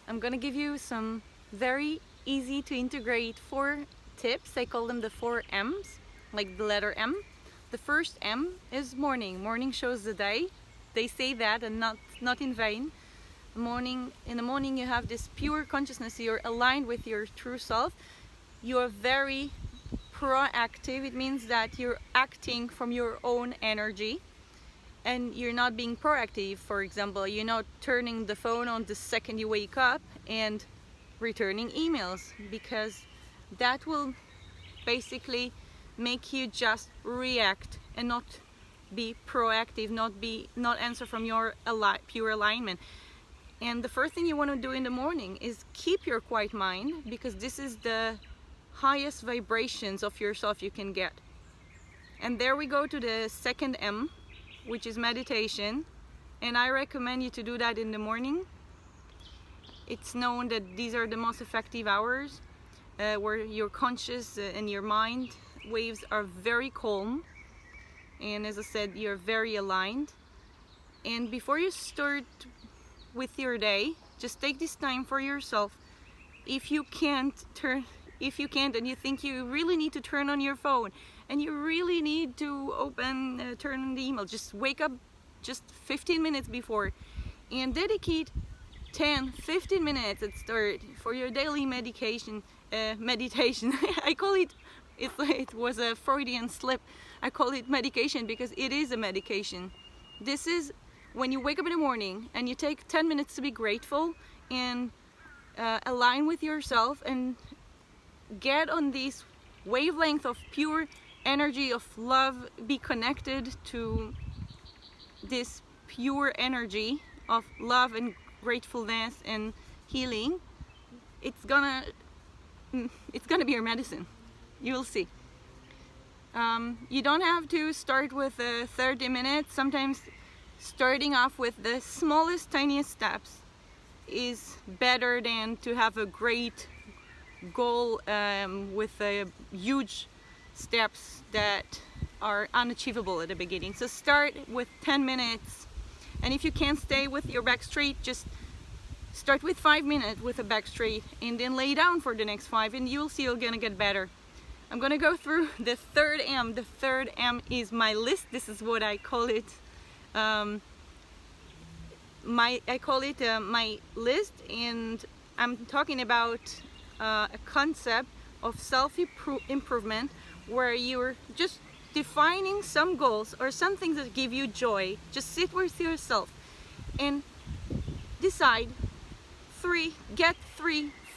I'm gonna give you some very easy to integrate 4 tips. I call them the 4 M's, like the letter M. The first M is morning. Morning shows the day. They say that, and not in vain. In the morning you have this pure consciousness. You're aligned with your true self. You're very proactive. It means that you're acting from your own energy and you're not being proactive. For example, you're not turning the phone on the second you wake up and returning emails, because that will basically make you just react and not be proactive, not answer from your pure alignment. And the first thing you want to do in the morning is keep your quiet mind, because this is the highest vibrations of yourself you can get. And there we go to the second M, which is meditation. And I recommend you to do that in the morning. It's known that these are the most effective hours where your conscious and your mind waves are very calm, and as I said, you're very aligned. And before you start with your day, just take this time for yourself. If you can't and you think you really need to turn on your phone and you really need to turn on the email, just wake up just 15 minutes before and dedicate 10-15 minutes at start for your daily meditation. I call it was a Freudian slip. I call it medication because it is a medication. This is when you wake up in the morning and you take 10 minutes to be grateful and align with yourself and get on this wavelength of pure energy of love, be connected to this pure energy of love and gratefulness and healing. It's gonna be your medicine. You'll see. You don't have to start with 30 minutes. Sometimes starting off with the smallest, tiniest steps is better than to have a great goal with huge steps that are unachievable at the beginning. So start with 10 minutes, and if you can't stay with your back straight, just start with 5 minutes with a back straight and then lay down for the next 5, and you'll see you're gonna get better. I'm gonna go through the third M. The third M is my list. This is what I call it. My list, and I'm talking about a concept of self-improvement where you're just defining some goals or some things that give you joy. Just sit with yourself and decide 3,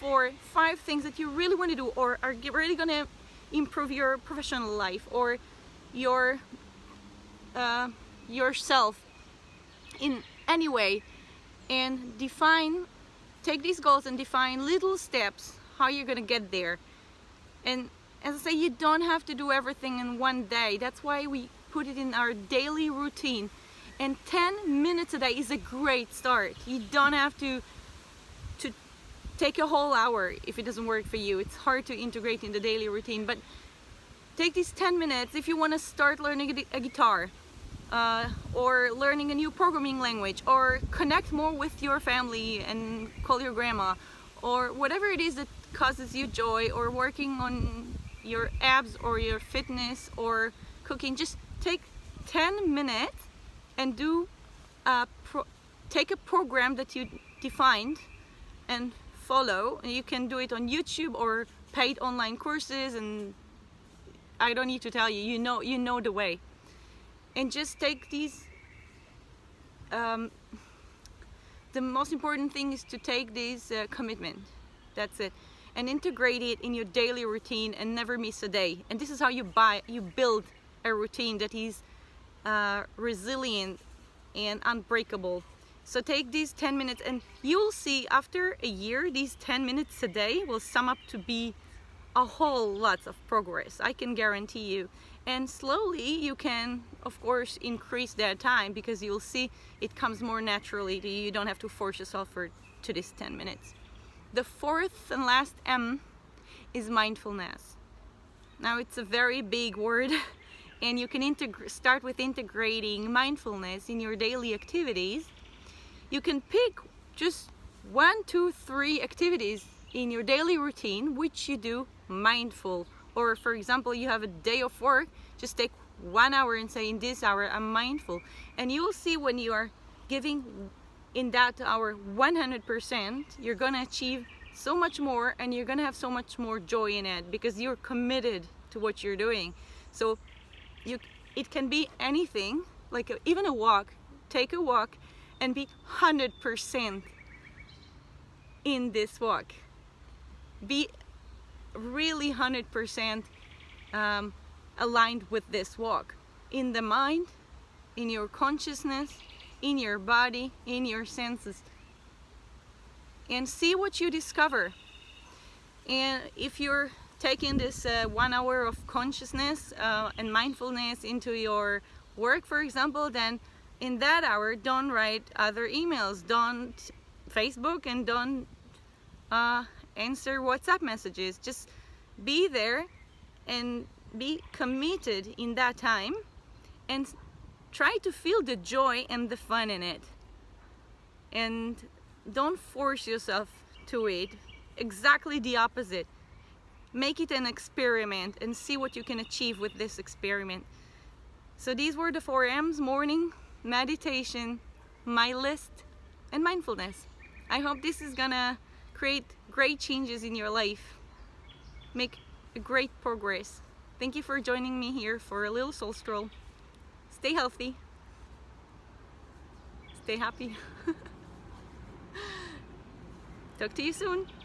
4, 5 things that you really want to do or are really going to improve your professional life or your yourself in any way, and take these goals and define little steps how you're going to get there. And as I say, you don't have to do everything in one day. That's why we put it in our daily routine. And 10 minutes a day is a great start. You don't have to take a whole hour if it doesn't work for you. It's hard to integrate in the daily routine, but take these 10 minutes if you want to start learning a guitar or learning a new programming language, or connect more with your family and call your grandma, or whatever it is that causes you joy, or working on your abs or your fitness or cooking. Just take 10 minutes and take a program that you defined and follow. You can do it on YouTube or paid online courses, and I don't need to tell you, you know the way. And just take these the most important thing is to take this commitment. That's it. And integrate it in your daily routine and never miss a day. And this is how you build a routine that is resilient and unbreakable. So take these 10 minutes and you'll see after a year, these 10 minutes a day will sum up to be a whole lot of progress. I can guarantee you. And slowly you can, of course, increase that time, because you'll see it comes more naturally to you. You don't have to force yourself to this 10 minutes. The fourth and last M is mindfulness. Now it's a very big word, and you can start with integrating mindfulness in your daily activities. You can pick just 1, 2, 3 activities in your daily routine which you do mindful. Or for example, you have a day of work, just take 1 hour and say, in this hour I'm mindful. And you will see when you are giving in that hour 100%, you're gonna achieve so much more, and you're gonna have so much more joy in it because you're committed to what you're doing. So it can be anything, like even a walk. Take a walk and be 100% in this walk. Be really 100% aligned with this walk, in the mind, in your consciousness, in your body, in your senses, and see what you discover. And if you're taking this 1 hour of consciousness and mindfulness into your work, for example, then in that hour don't write other emails, don't Facebook, and don't answer WhatsApp messages. Just be there and be committed in that time, and try to feel the joy and the fun in it, and don't force yourself to it. Exactly the opposite. Make it an experiment and see what you can achieve with this experiment. So these were the 4 M's: morning, meditation, my list, and mindfulness. I hope this is gonna create great changes in your life, make a great progress. Thank you for joining me here for a little soul stroll. Stay healthy, stay happy. Talk to you soon.